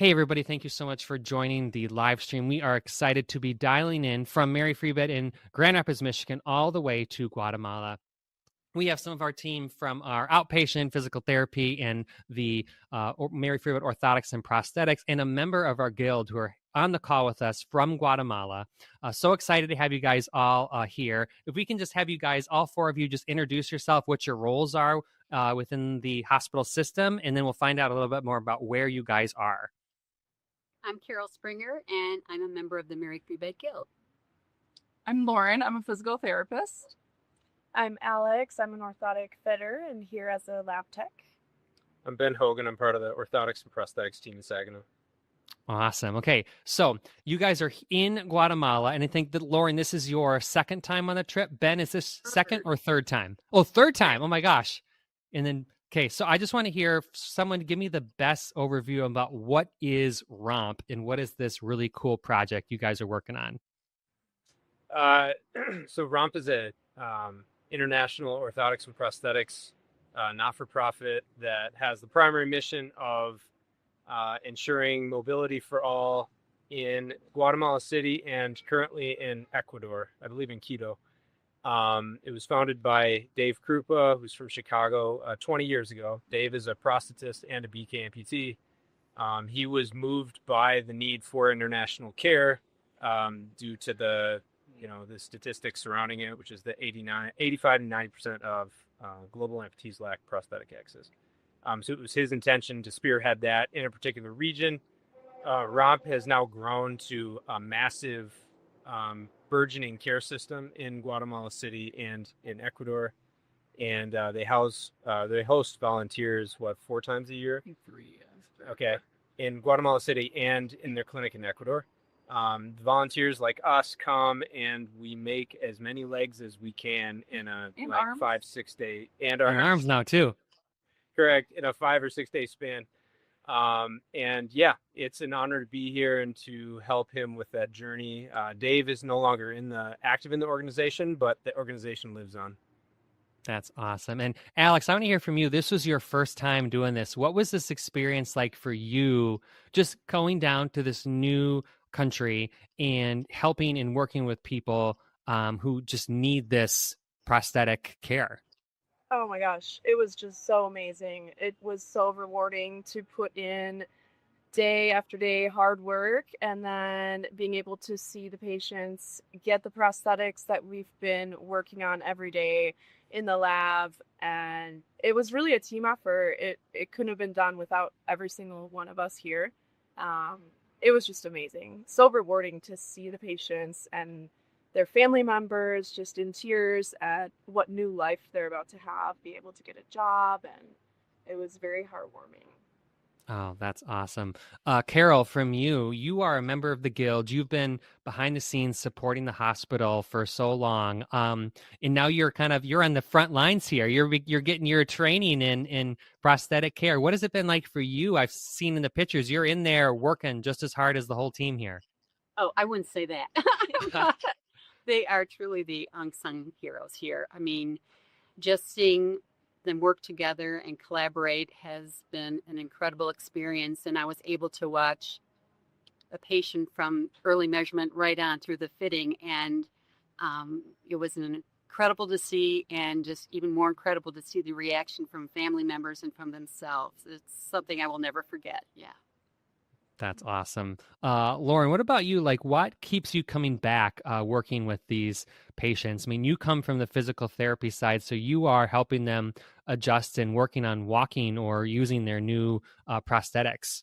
Hey, everybody. Thank you so much for joining the live stream. We are excited to be dialing in from Mary Free Bed in Grand Rapids, Michigan, all the way to Guatemala. We have some of our team from our outpatient physical therapy and the Mary Free Bed Orthotics and Prosthetics, and a member of our guild who are on the call with us from Guatemala. So excited to have you guys all here. If we can just have you guys, all four of you, just introduce yourself, what your roles are within the hospital system, and then we'll find out a little bit more about where you guys are. I'm Carol Springer, and I'm a member of the Mary Free Bed Guild. I'm Lauren. I'm a physical therapist. I'm Alex. I'm an orthotic fitter and here as a lab tech. I'm Ben Hogan. I'm part of the Orthotics and Prosthetics team in Saginaw. Awesome. Okay, so you guys are in Guatemala, and I think that, Lauren, this is your second time on the trip. Ben, is this second or third time? Oh, third time. Oh, my gosh. And then, okay, so I just want to hear someone give me the best overview about what is ROMP and what is this really cool project you guys are working on. So ROMP is a international orthotics and prosthetics not-for-profit that has the primary mission of ensuring mobility for all in Guatemala City and currently in Ecuador, I believe in Quito. It was founded by Dave Krupa, who's from Chicago, 20 years ago. Dave is a prosthetist and a BK amputee. He was moved by the need for international care due to the statistics surrounding it, which is that 85 and 90% of global amputees lack prosthetic access. So it was his intention to spearhead that in a particular region. ROMP has now grown to a massive burgeoning care system in Guatemala City and in Ecuador. And they host volunteers, 4 times a year? 3. Okay. In Guatemala City and in their clinic in Ecuador. Volunteers like us come and we make as many legs as we can in a 5-6 day and our arms now too. Correct, in a 5 or 6 day span. And yeah, it's an honor to be here and to help him with that journey. Dave is no longer active in the organization, but the organization lives on. That's awesome. And Alex, I want to hear from you. This was your first time doing this. What was this experience like for you, just going down to this new country and helping and working with people who just need this prosthetic care? Oh my gosh, it was just so amazing. It was so rewarding to put in day after day hard work and then being able to see the patients get the prosthetics that we've been working on every day in the lab. And it was really a team effort. It couldn't have been done without every single one of us here. It was just amazing. So rewarding to see the patients and their family members just in tears at what new life they're about to have, be able to get a job, and it was very heartwarming. Oh, that's awesome. Carol, from you are a member of the Guild. You've been behind the scenes supporting the hospital for so long. And now you're on the front lines here. You're getting your training in prosthetic care. What has it been like for you? I've seen in the pictures, you're in there working just as hard as the whole team here. Oh, I wouldn't say that. They are truly the unsung heroes here. I mean, just seeing them work together and collaborate has been an incredible experience. And I was able to watch a patient from early measurement right on through the fitting. And it was incredible to see, and just even more incredible to see the reaction from family members and from themselves. It's something I will never forget. Yeah. That's awesome. Lauren, what about you? Like, what keeps you coming back working with these patients? I mean, you come from the physical therapy side, so you are helping them adjust and working on walking or using their new prosthetics.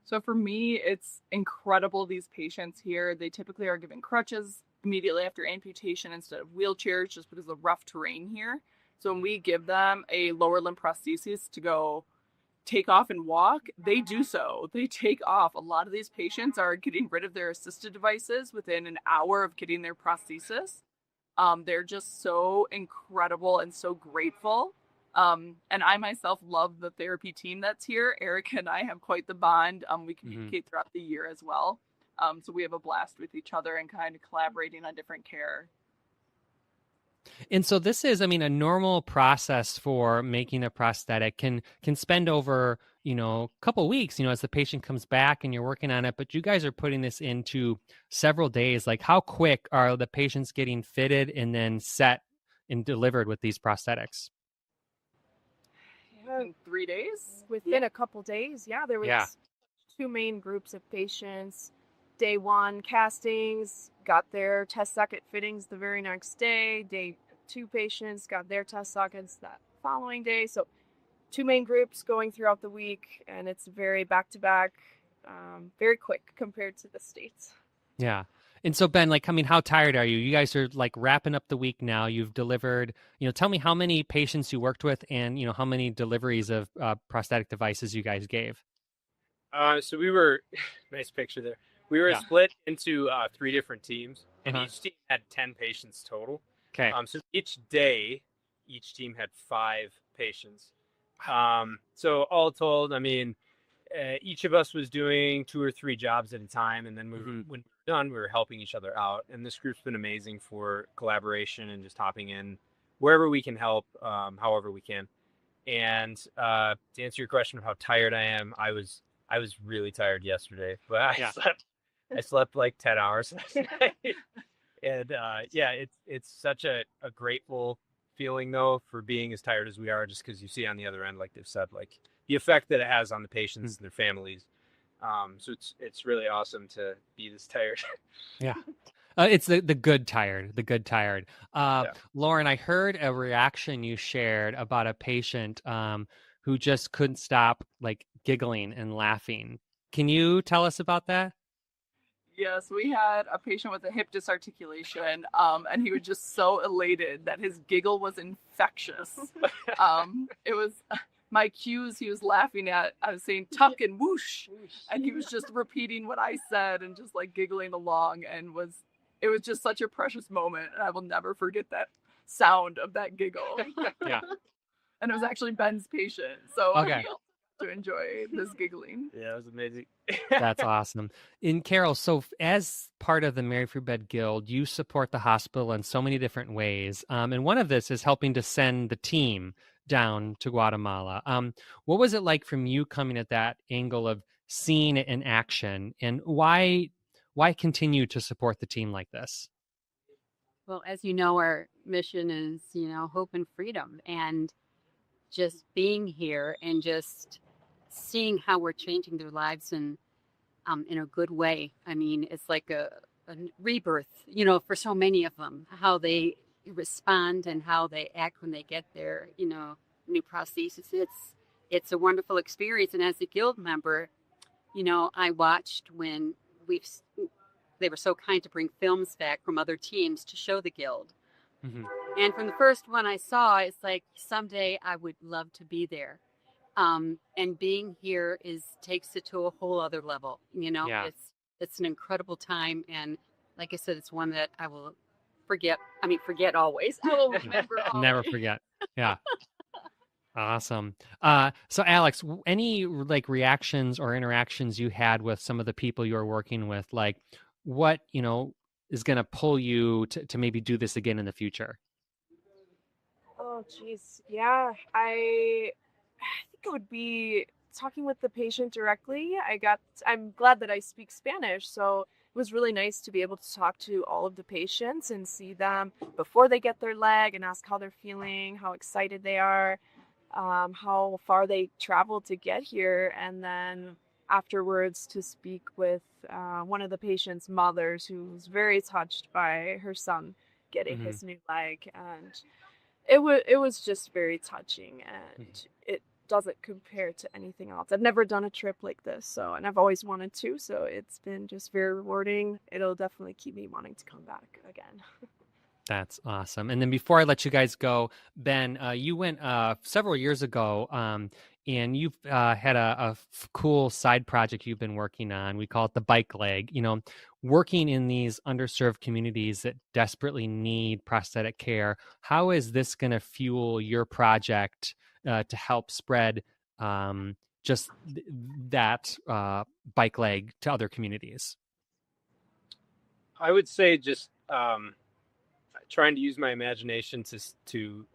So for me, it's incredible. These patients here, they typically are given crutches immediately after amputation instead of wheelchairs just because of the rough terrain here. So when we give them a lower limb prosthesis to go take off and walk, they do so. They take off. A lot of these patients are getting rid of their assisted devices within an hour of getting their prosthesis. They're just so incredible and so grateful. And I myself love the therapy team that's here. Erica and I have quite the bond. We communicate throughout the year as well. So we have a blast with each other and kind of collaborating on different care. And so this is, I mean, a normal process for making a prosthetic can spend over, a couple weeks, as the patient comes back and you're working on it, but you guys are putting this into several days. Like how quick are the patients getting fitted and then set and delivered with these prosthetics? In 3 days. Within a couple days. Yeah, there was Yeah. 2 main groups of patients. Day 1 castings, got their test socket fittings the very next day. Day 2 patients got their test sockets that following day. So 2 main groups going throughout the week, and it's very back to back, very quick compared to the States. Yeah. And so Ben, like, I mean, how tired are you? You guys are like wrapping up the week now. You've delivered, tell me how many patients you worked with and, how many deliveries of prosthetic devices you guys gave. So we were, nice picture there. We were Yeah. split into 3 different teams, and Uh-huh. each team had 10 patients total. Okay. So each day, each team had 5 patients. So all told, I mean, each of us was doing 2 or 3 jobs at a time, and then when we were done, we were helping each other out. And this group's been amazing for collaboration and just hopping in wherever we can help, however we can. And to answer your question of how tired I am, I was really tired yesterday, but I slept like 10 hours last night. And it's such a grateful feeling though for being as tired as we are, just because you see on the other end, like they've said, like the effect that it has on the patients and their families. So it's really awesome to be this tired. Yeah. It's the good tired, the good tired. Lauren, I heard a reaction you shared about a patient who just couldn't stop like giggling and laughing. Can you tell us about that? Yes, we had a patient with a hip disarticulation, and he was just so elated that his giggle was infectious. It was my cues he was laughing at. I was saying tuck and whoosh, and he was just repeating what I said and just like giggling along, and it was just such a precious moment, and I will never forget that sound of that giggle. Yeah. And it was actually Ben's patient, so Okay. he also got to enjoy this giggling. Yeah, it was amazing. That's awesome. And Carol, so as part of the Mary Free Bed Guild, you support the hospital in so many different ways. And one of this is helping to send the team down to Guatemala. What was it like from you coming at that angle of seeing it in action, and why continue to support the team like this? Well, as you know, our mission is, hope and freedom. And just being here and just seeing how we're changing their lives in a good way. I mean, it's like a rebirth, for so many of them, how they respond and how they act when they get their, new prosthesis. It's a wonderful experience. And as a guild member, I watched when they were so kind to bring films back from other teams to show the guild. Mm-hmm. And from the first one I saw, it's like someday I would love to be there. And being here takes it to a whole other level. Yeah. It's an incredible time, and like I said, it's one that I will forget. I mean, forget always. I will remember always. Never forget. Yeah. Awesome. So Alex, any like reactions or interactions you had with some of the people you were working with, like what, is going to pull you to maybe do this again in the future? Oh, geez. Yeah, I think it would be talking with the patient directly. I'm glad that I speak Spanish, so it was really nice to be able to talk to all of the patients and see them before they get their leg and ask how they're feeling, how excited they are, how far they traveled to get here, and then afterwards to speak with one of the patient's mothers who was very touched by her son getting his new leg, and it was just very touching, and it doesn't compare to anything else. I've never done a trip like this, and I've always wanted to, so it's been just very rewarding. It'll definitely keep me wanting to come back again. That's awesome. And then before I let you guys go, Ben, you went several years ago, and you've had a cool side project you've been working on. We call it the bike leg. Working in these underserved communities that desperately need prosthetic care. How is this going to fuel your project to help spread just that bike leg to other communities? I would say just trying to use my imagination to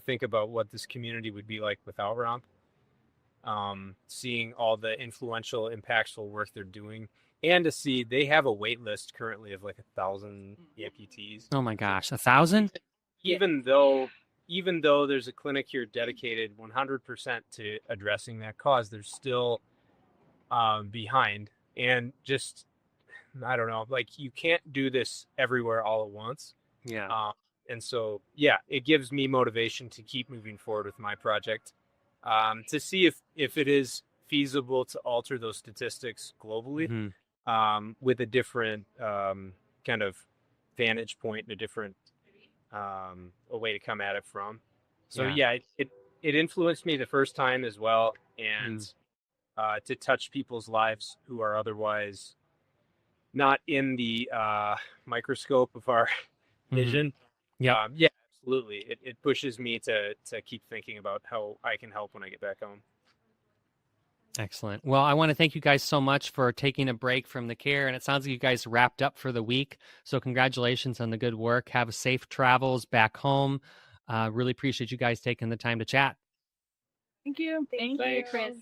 think about what this community would be like without ROMP. Seeing all the influential, impactful work they're doing, and to see they have a wait list currently of like 1,000 amputees. Oh my gosh, 1,000? Even though there's a clinic here dedicated 100% to addressing that cause, they're still behind. And just, I don't know, like you can't do this everywhere all at once. Yeah. And so, yeah, it gives me motivation to keep moving forward with my project, to see if it is feasible to alter those statistics globally, with a different kind of vantage point and a different a way to come at it from. So yeah, it influenced me the first time as well, and to touch people's lives who are otherwise not in the microscope of our vision. Yeah, absolutely. It pushes me to keep thinking about how I can help when I get back home. Excellent. Well, I want to thank you guys so much for taking a break from the care. And it sounds like you guys wrapped up for the week. So congratulations on the good work. Have safe travels back home. Really appreciate you guys taking the time to chat. Thank you. Thank you, Chris.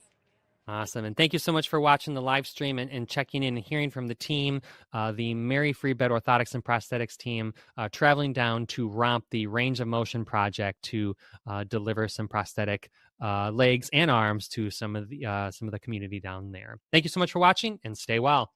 Awesome. And thank you so much for watching the live stream and checking in and hearing from the team, the Mary Free Bed Orthotics and Prosthetics team, traveling down to ROMP, the Range of Motion project, to deliver some prosthetic legs and arms to some of the community down there. Thank you so much for watching, and stay well.